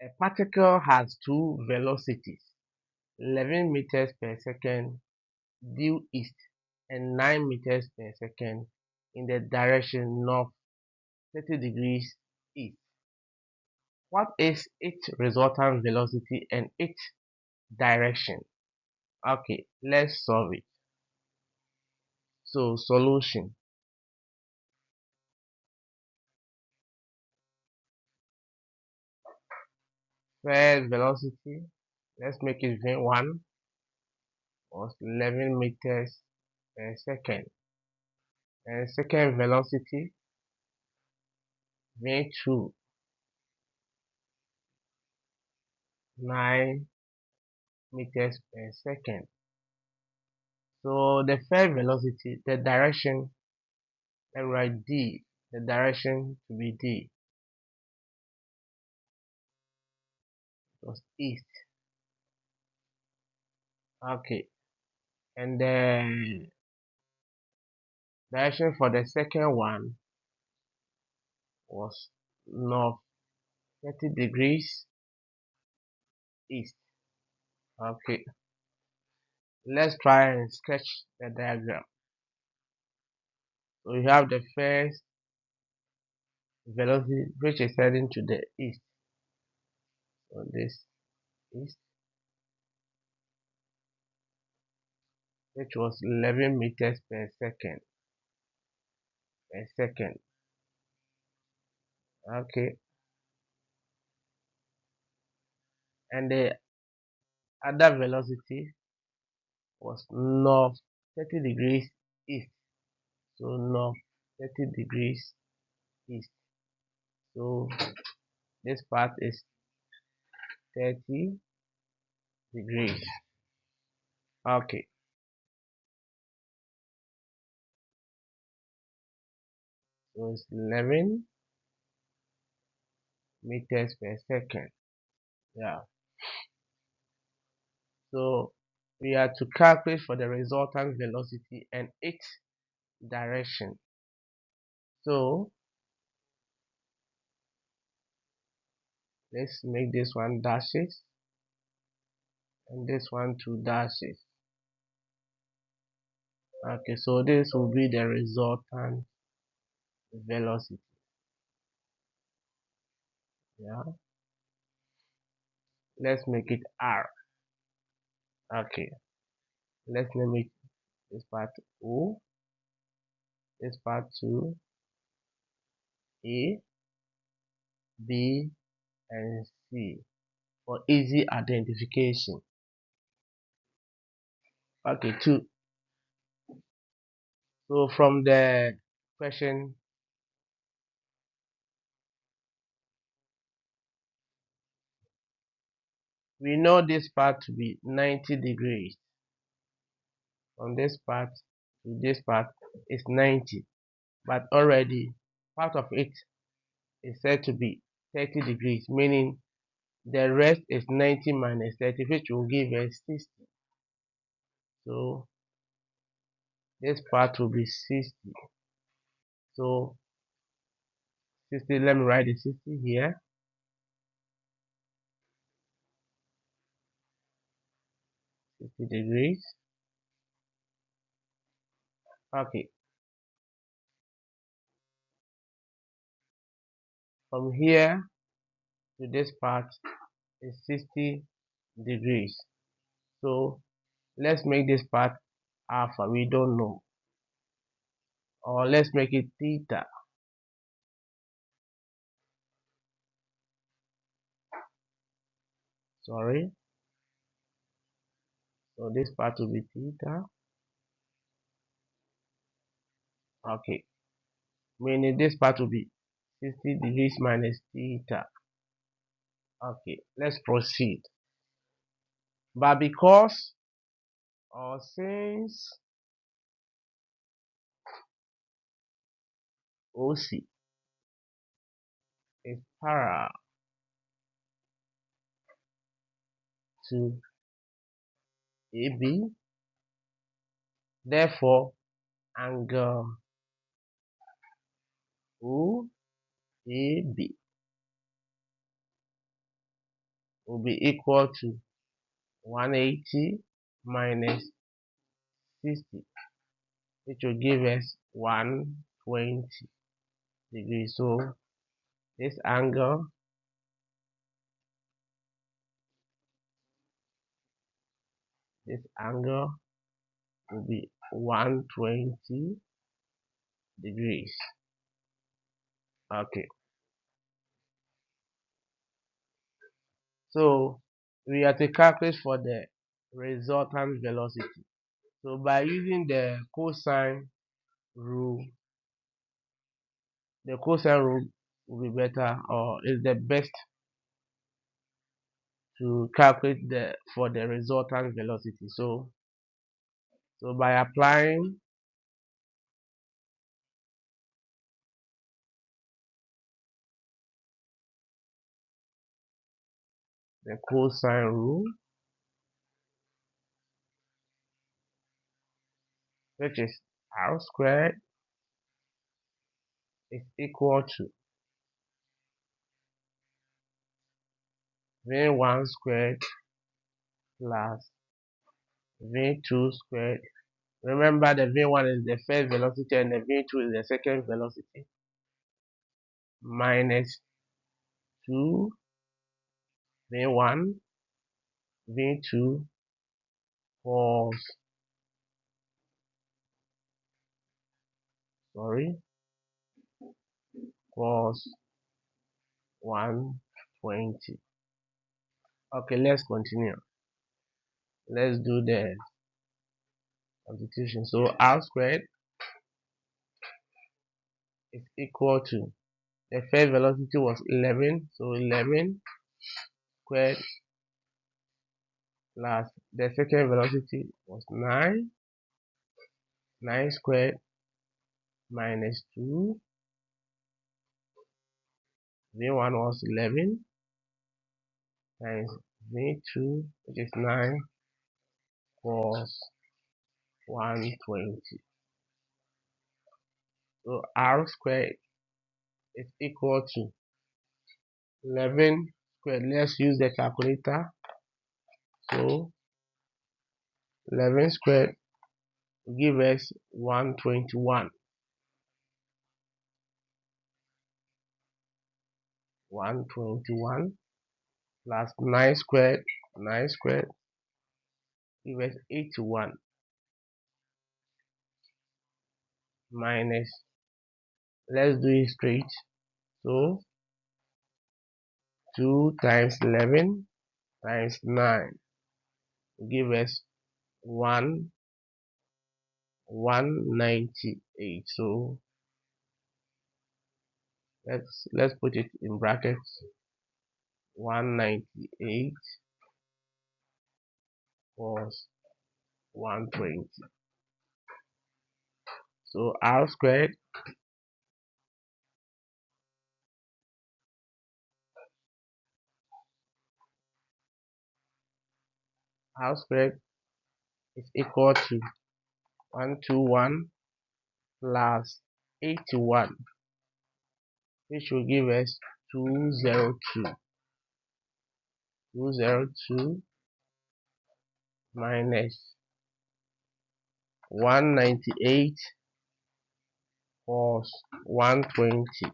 A particle has two velocities, 11 meters per second due east and 9 meters per second in the direction north 30 degrees east. What is its resultant velocity and its direction? Okay, let's solve it. So, solution. First velocity, let's make it V1, was 11 meters per second. And second velocity, V2, 9 meters per second. So the first velocity, the direction, let's write D, the direction to be D, was east. Okay, and the direction for the second one was north 30 degrees east. Okay, let's try and sketch the diagram. So we have the first velocity which is heading to the east. So this east, which was 11 meters per second. Okay, and the other velocity was north 30 degrees east. So north 30 degrees east. So this part is 30 degrees. Okay, so it's 11 meters per second. Yeah, so we are to calculate for the resultant velocity and its direction. So let's make this one dashes and this one two dashes. Okay, so this will be the resultant velocity. Yeah, let's make it R. Okay, let's name it this part O, this part 2, A, B, and C for easy identification. Okay, 2. So from the question, we know this part to be 90 degrees. From this part to this part is 90, but already part of it is said to be 30 degrees, meaning the rest is 90 minus 30, which will give us 60. So this part will be 60. So 60, let me write the 60 here. 60 degrees. Okay. From here to this part is 60 degrees. So let's make this part alpha. We don't know. Or let's make it theta. Sorry. So this part will be theta. Okay. Meaning this part will be 60 degrees minus theta. Okay. Let's proceed. But because or since OC is parallel to AB, therefore angle OAB will be equal to 180 minus 60, which will give us 120 degrees. So this angle will be 120 degrees. Okay, so we have to calculate for the resultant velocity. So by using the cosine rule, the cosine rule will be better, or is the best to calculate for the resultant velocity. So by applying the cosine rule, which is r squared is equal to v1 squared plus v2 squared. Remember, the v1 is the first velocity and the v2 is the second velocity, minus 2 v1 v2 cos cos 120. Okay, let's continue. Let's do the substitution. So r squared is equal to, the first velocity was 11, so 11 squared plus the second velocity was 9, 9 squared minus 2, v1 was 11 times v2, which is 9 cos 120. So r squared is equal to 11 squared. Let's use the calculator. So 11 squared will give us 121. 121 plus 9 squared, 9 squared give us 81 minus, let's do it straight. So 2 times 11 times 9 will give us 198. So let's put it in brackets. 198 cos 120. So r squared is equal to 121 plus 81, which will give us 202. 202 minus 198 cos 120,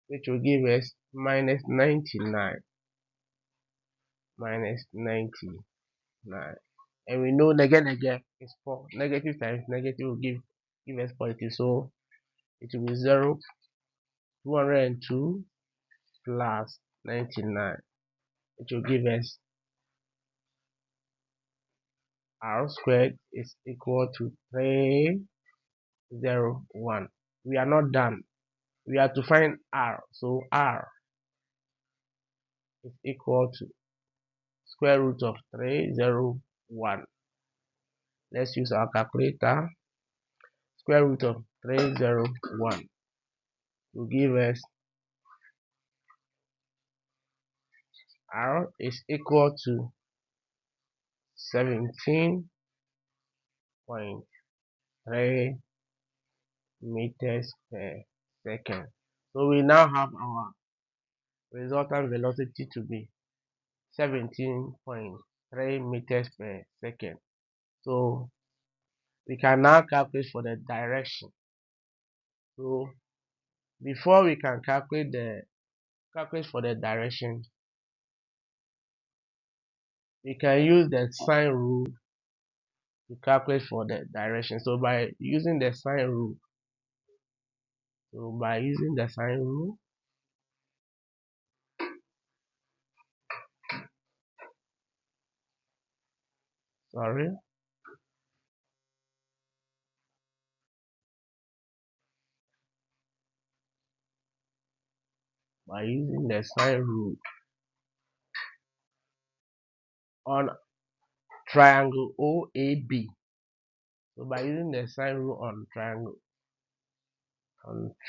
which will give us minus 99. Minus 99. And we know negative is 4. Negative times negative will give us positive. So it will be 0, 202 plus 99, which will give us r squared is equal to 301. We are not done. We have to find r. So r is equal to square root of 301. Let's use our calculator. Square root of 301 will give us r is equal to 17.3 meters per second. So we now have our resultant velocity to be 17.3 meters per second. So we can now calculate for the direction. So before we can calculate for the direction, we can use the sine rule to calculate for the direction. So by using the sine rule, sorry, by using the sine rule on triangle OAB. So by using the sine rule on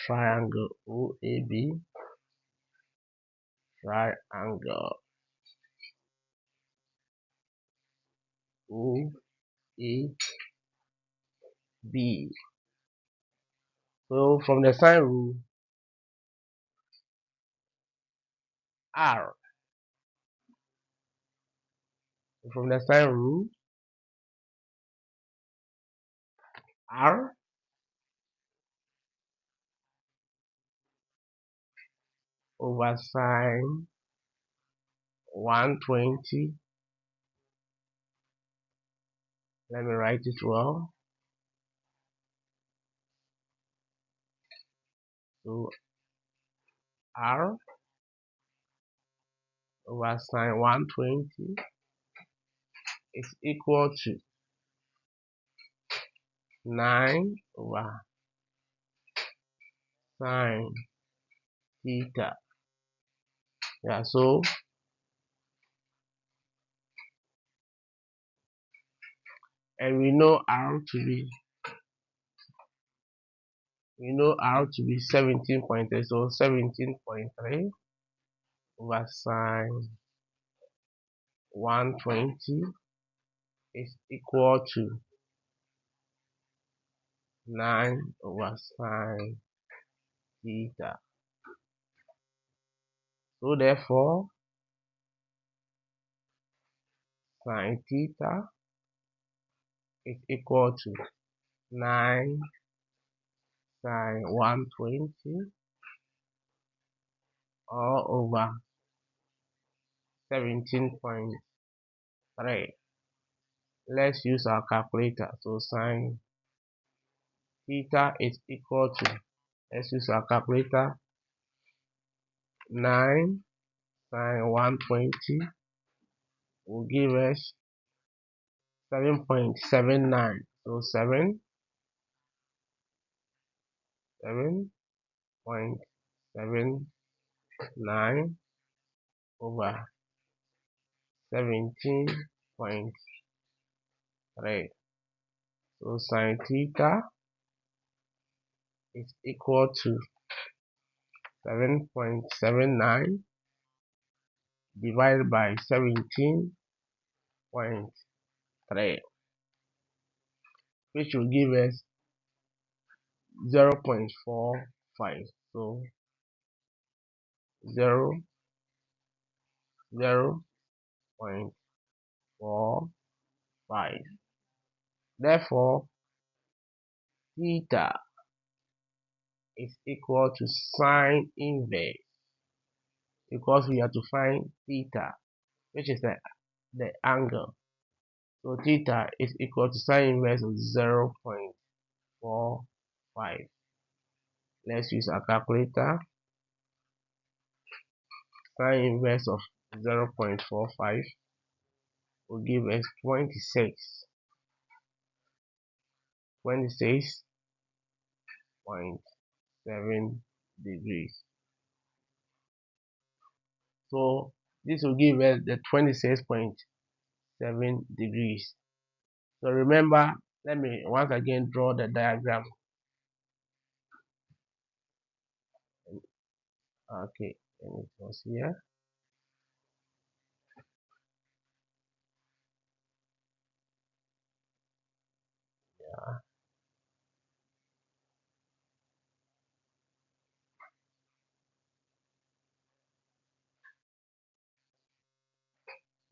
triangle OAB, triangle OAB. So from the sine rule, R. From the sine rule, R over sine 120. Let me write it well. So R over sine 120 is equal to 9 over sine theta. Yeah, so and we know R to be 17.3. So 17.3 over sine 120 is equal to 9 over sine theta. So therefore, sine theta is equal to 9 sine 120 all over 17.3. Let's use our calculator. So sine theta is equal to, let's use our calculator, 9 sine 120 will give us 7.79. So 7.79 over 17.3. So sine theta is equal to 7.79 divided by 17.3, which will give us 0.45. So 0.45. Therefore, theta is equal to sine inverse, because we have to find theta, which is the angle. So theta is equal to sine inverse of 0.45. Let's use our calculator. Sine inverse of 0.45 will give us 26.7 degrees. So this will give us the 26.7 degrees. So remember, let me once again draw the diagram. Okay, and it was here.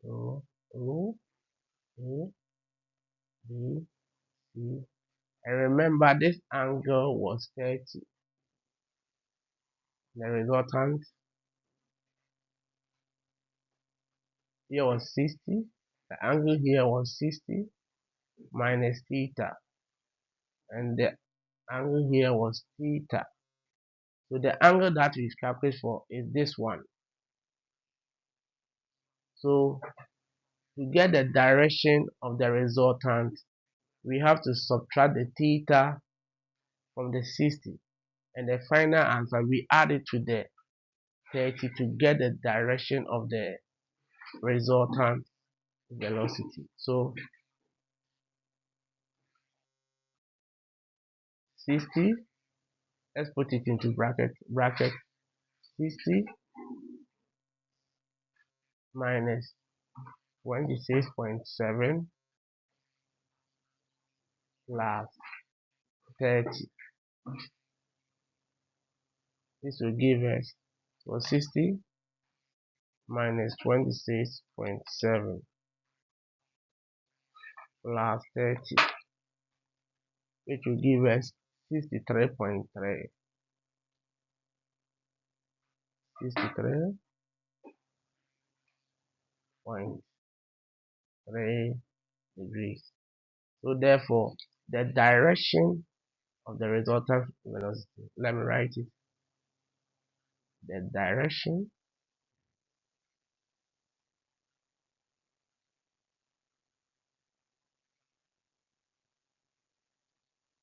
O, O, A, B, C. And remember, this angle was 30. The resultant here was 60. The angle here was 60 minus theta. And the angle here was theta. So the angle that we calculate for is this one. So to get the direction of the resultant, we have to subtract the theta from the 60. And the final answer, we add it to the 30 to get the direction of the resultant velocity. So 60, let's put it into bracket 60 minus 26.7 plus 30. This will give us 60 minus 26.7 plus 30, which will give us 63.3 degrees. So therefore, the direction of the resultant velocity, let me write it. The direction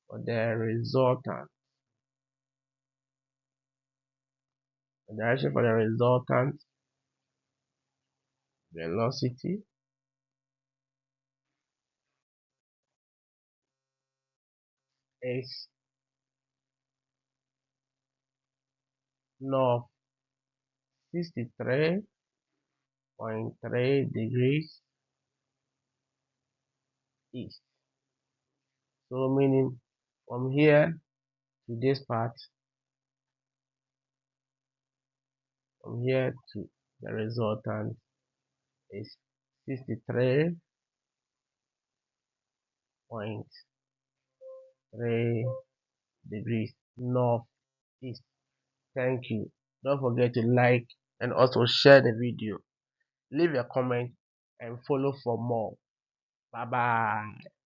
for the resultant, velocity is north 63.3 degrees east. So meaning from here to this part, from here to the resultant is 63.3 degrees northeast. Thank you. Don't forget to like and also share the video. Leave a comment and follow for more. Bye bye.